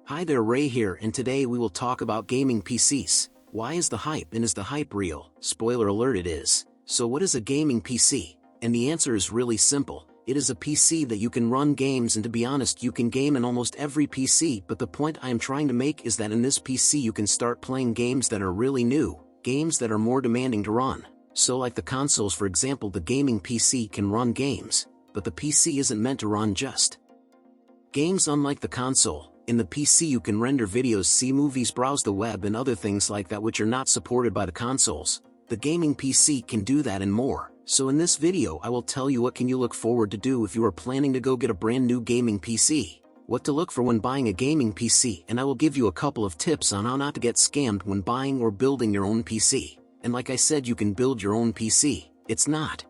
Hi there, Ray here, and today we will talk about gaming PCs. Why is the hype, and is the hype real? Spoiler alert, it is. So what is a gaming PC? And the answer is really simple. It is a PC that you can run games, and to be honest, you can game in almost every PC, but the point I am trying to make is that in this PC you can start playing games that are really new, games that are more demanding to run. So like the consoles, for example, the gaming PC can run games, but the PC isn't meant to run just games. Unlike the console, in the PC you can render videos, see movies, browse the web, and other things like that which are not supported by the consoles. The gaming PC can do that and more. So in this video I will tell you what can you look forward to do if you are planning to go get a brand new gaming PC, what to look for when buying a gaming PC, and I will give you a couple of tips on how not to get scammed when buying or building your own PC. And like I said, you can build your own PC. It's not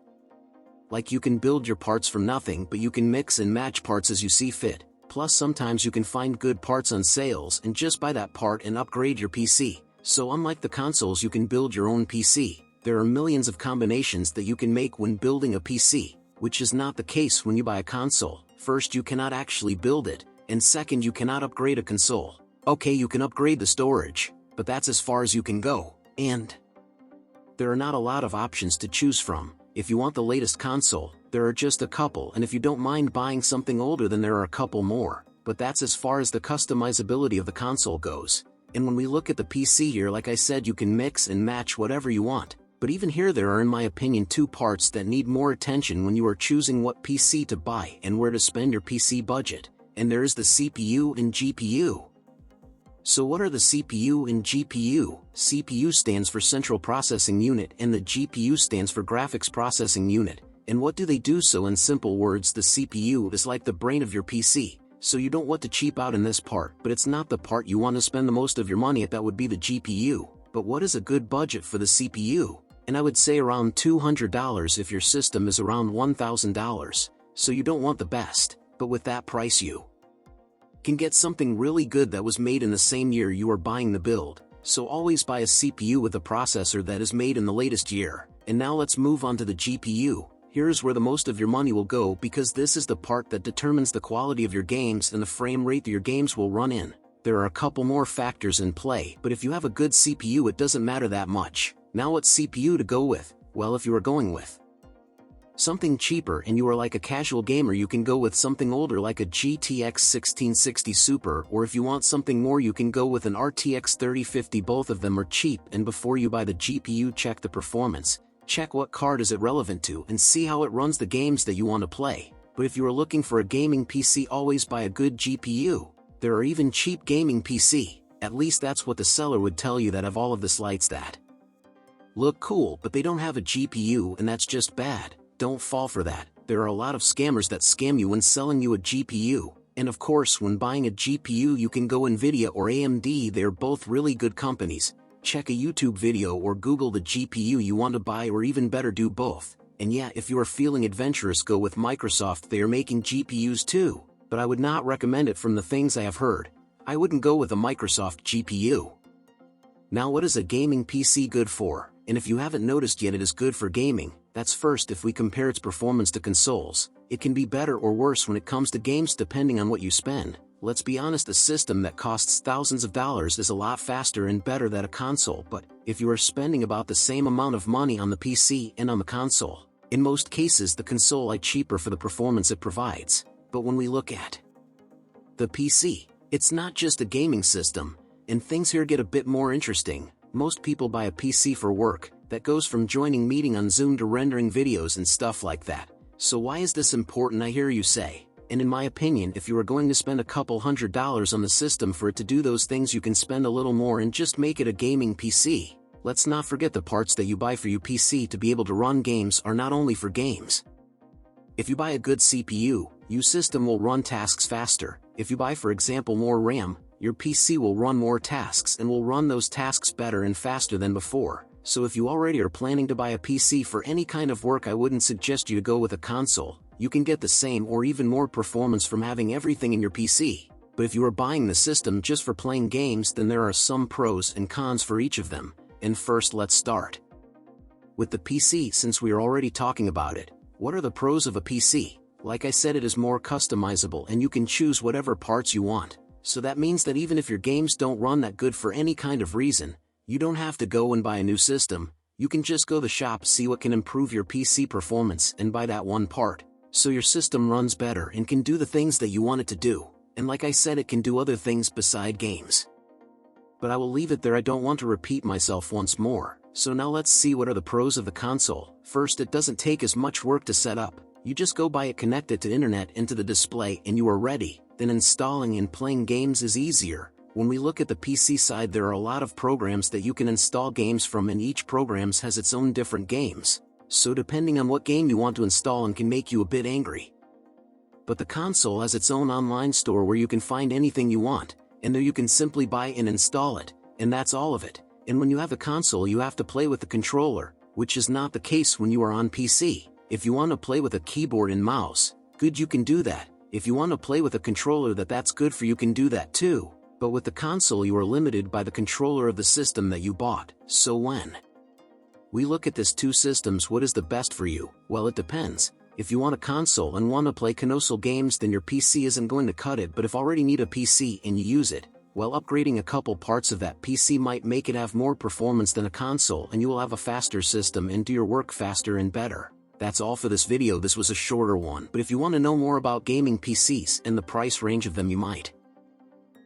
like you can build your parts from nothing, but you can mix and match parts as you see fit. Plus sometimes you can find good parts on sales and just buy that part and upgrade your PC. So unlike the consoles, you can build your own PC. There are millions of combinations that you can make when building a PC, which is not the case when you buy a console. First, you cannot actually build it, and second, you cannot upgrade a console. Okay, you can upgrade the storage, but that's as far as you can go, and there are not a lot of options to choose from. If you want the latest console, there are just a couple, and if you don't mind buying something older, then there are a couple more, but that's as far as the customizability of the console goes. And when we look at the PC here, like I said, you can mix and match whatever you want. But even here there are, in my opinion, two parts that need more attention when you are choosing what PC to buy and where to spend your PC budget, and there is the CPU and GPU. So what are the CPU and GPU? CPU stands for Central Processing Unit and the GPU stands for Graphics Processing Unit. And what do they do? So in simple words, the CPU is like the brain of your PC. So you don't want to cheap out in this part, but it's not the part you want to spend the most of your money at. That would be the GPU. But what is a good budget for the CPU? And I would say around $200 if your system is around $1,000. So you don't want the best, but with that price you can get something really good that was made in the same year you are buying the build. So always buy a CPU with a processor that is made in the latest year. And now let's move on to the GPU. Here's where the most of your money will go, because this is the part that determines the quality of your games and the frame rate that your games will run in. There are a couple more factors in play, but if you have a good CPU it doesn't matter that much. Now what CPU to go with? Well, if you are going with something cheaper and you are like a casual gamer, you can go with something older like a GTX 1660 Super, or if you want something more you can go with an RTX 3050. Both of them are cheap, and before you buy the GPU, check the performance, check what card is it relevant to, and see how it runs the games that you want to play. But if you are looking for a gaming PC, always buy a good GPU. There are even cheap gaming PC, at least that's what the seller would tell you, that have all of the slights that look cool, but they don't have a GPU, and that's just bad. Don't fall for that. There are a lot of scammers that scam you when selling you a GPU. And of course, when buying a GPU you can go Nvidia or AMD, they are both really good companies. Check a YouTube video or Google the GPU you want to buy, or even better, do both. And yeah, if you are feeling adventurous, go with Microsoft. They are making GPUs too, but I would not recommend it from the things I have heard. I wouldn't go with a Microsoft GPU. Now what is a gaming PC good for? And if you haven't noticed yet, it is good for gaming. That's first. If we compare its performance to consoles, it can be better or worse when it comes to games depending on what you spend. Let's be honest, a system that costs thousands of dollars is a lot faster and better than a console, but if you are spending about the same amount of money on the PC and on the console, in most cases the console is cheaper for the performance it provides. But when we look at the PC, it's not just a gaming system, and things here get a bit more interesting. Most people buy a PC for work. That goes from joining meeting on Zoom to rendering videos and stuff like that. So why is this important, I hear you say? And in my opinion, if you are going to spend a couple $100 on the system for it to do those things, you can spend a little more and just make it a gaming PC. Let's not forget the parts that you buy for your PC to be able to run games are not only for games. If you buy a good CPU, your system will run tasks faster. If you buy, for example, more RAM, your PC will run more tasks and will run those tasks better and faster than before. So if you already are planning to buy a PC for any kind of work, I wouldn't suggest you to go with a console. You can get the same or even more performance from having everything in your PC. But if you are buying the system just for playing games, then there are some pros and cons for each of them. And first, let's start with the PC, since we are already talking about it. What are the pros of a PC? Like I said, it is more customizable and you can choose whatever parts you want. So that means that even if your games don't run that good for any kind of reason, you don't have to go and buy a new system. You can just go to the shop, see what can improve your PC performance, and buy that one part, so your system runs better and can do the things that you want it to do. And like I said, it can do other things beside games. But I will leave it there, I don't want to repeat myself once more. So now let's see what are the pros of the console. First, it doesn't take as much work to set up. You just go buy it, connect it to internet into the display, and you are ready. Then installing and playing games is easier. When we look at the PC side, there are a lot of programs that you can install games from, and each program has its own different games. So depending on what game you want to install and can make you a bit angry. But the console has its own online store where you can find anything you want, and there you can simply buy and install it, and that's all of it. And when you have a console, you have to play with the controller, which is not the case when you are on PC. If you want to play with a keyboard and mouse, good, you can do that. If you want to play with a controller that's good for you, can do that too. But with the console, you are limited by the controller of the system that you bought. So when we look at this two systems, what is the best for you? Well, it depends. If you want a console and want to play console games, then your PC isn't going to cut it. But if already need a PC and you use it, well, upgrading a couple parts of that PC might make it have more performance than a console, and you will have a faster system and do your work faster and better. That's all for this video. This was a shorter one, but if you want to know more about gaming PCs and the price range of them, you might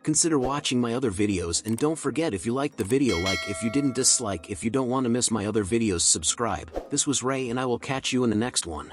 consider watching my other videos. And don't forget, if you liked the video, like; if you didn't, dislike; if you don't want to miss my other videos, subscribe. This was Ray, and I will catch you in the next one.